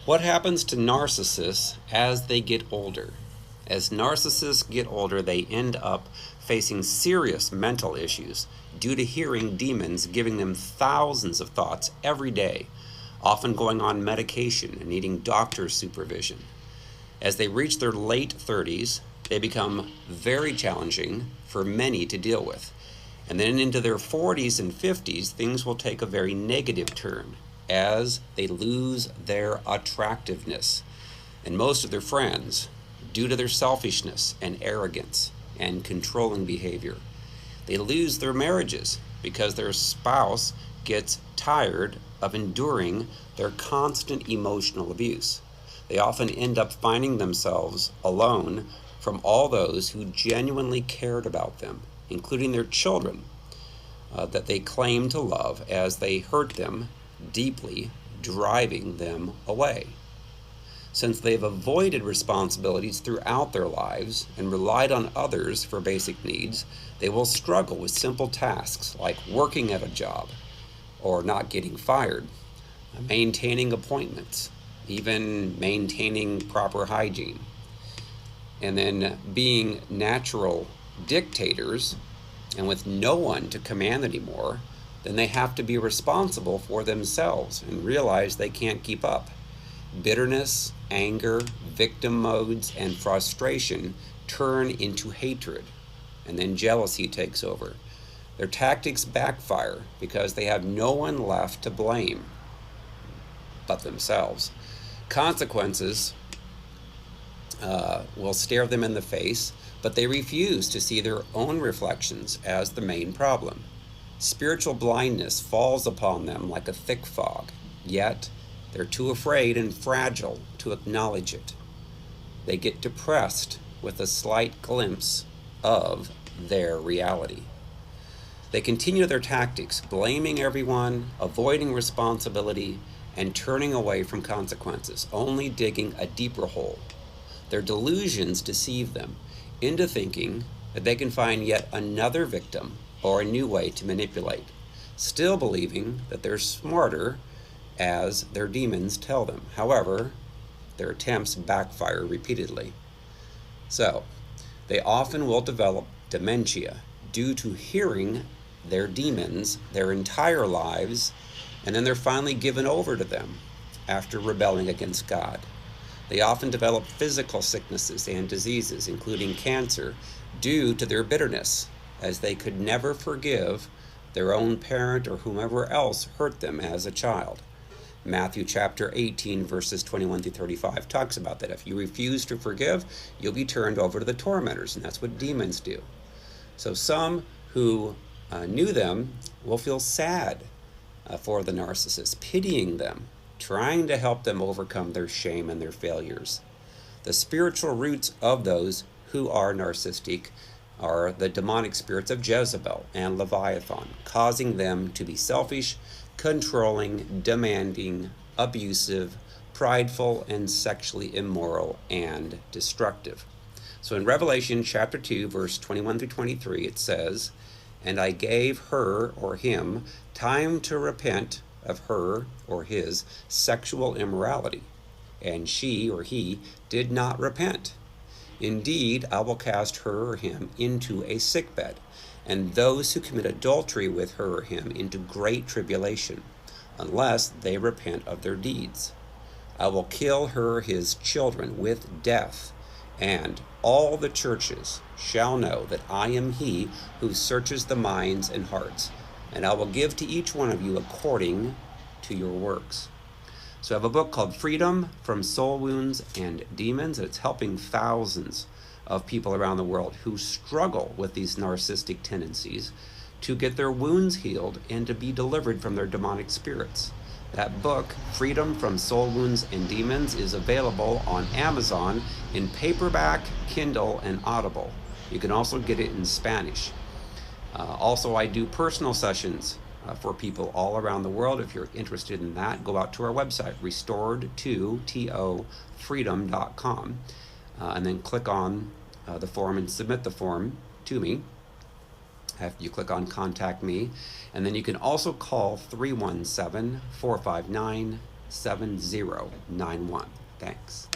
What happens to narcissists as they get older? As narcissists get older, they end up facing serious mental issues due to hearing demons giving them thousands of thoughts every day, often going on medication and needing doctor's supervision. As they reach their late 30s, they become very challenging for many to deal with. And then into their 40s and 50s, things will take a very negative turn as they lose their attractiveness. And most of their friends, due to their selfishness and arrogance and controlling behavior, they lose their marriages because their spouse gets tired of enduring their constant emotional abuse. They often end up finding themselves alone from all those who genuinely cared about them, including their children, that they claim to love, as they hurt them deeply, driving them away. Since they've avoided responsibilities throughout their lives and relied on others for basic needs, they will struggle with simple tasks like working at a job or not getting fired, maintaining appointments, even maintaining proper hygiene. And then being natural dictators and with no one to command anymore, then they have to be responsible for themselves and realize they can't keep up. Bitterness, anger, victim modes, and frustration turn into hatred, and then jealousy takes over. Their tactics backfire because they have no one left to blame but themselves. Consequences will stare them in the face, but they refuse to see their own reflections as the main problem. Spiritual blindness falls upon them like a thick fog, yet they're too afraid and fragile to acknowledge it. They get depressed with a slight glimpse of their reality. They continue their tactics, blaming everyone, avoiding responsibility, and turning away from consequences, only digging a deeper hole. Their delusions deceive them into thinking that they can find yet another victim or a new way to manipulate, still believing that they're smarter as their demons tell them. However, their attempts backfire repeatedly. So, they often will develop dementia due to hearing their demons their entire lives, and then they're finally given over to them after rebelling against God. They often develop physical sicknesses and diseases, including cancer, due to their bitterness, as they could never forgive their own parent or whomever else hurt them as a child. Matthew chapter 18, verses 21 through 35 talks about that. If you refuse to forgive, you'll be turned over to the tormentors, and that's what demons do. So some who knew them will feel sad for the narcissist, pitying them, trying to help them overcome their shame and their failures. The spiritual roots of those who are narcissistic are the demonic spirits of Jezebel and Leviathan, causing them to be selfish, controlling, demanding, abusive, prideful, and sexually immoral and destructive. So in Revelation chapter 2, verse 21 through 23, it says, "And I gave her," or him, "time to repent of her," or his, "sexual immorality. And she," or he, "did not repent. Indeed, I will cast her," or him, "into a sickbed, and those who commit adultery with her," or him, "into great tribulation, unless they repent of their deeds. I will kill her," his children, "with death, and all the churches shall know that I am he who searches the minds and hearts, and I will give to each one of you according to your works." So I have a book called Freedom from Soul Wounds and Demons. It's helping thousands of people around the world who struggle with these narcissistic tendencies to get their wounds healed and to be delivered from their demonic spirits. That book, Freedom from Soul Wounds and Demons, is available on Amazon in paperback, Kindle, and Audible. You can also get it in Spanish. Also, I do personal sessions for people all around the world. If you're interested in that, go out to our website, restored2tofreedom.com, and then click on the form and submit the form to me. You click on Contact Me, and then you can also call 317-459-6900. 7091. Thanks.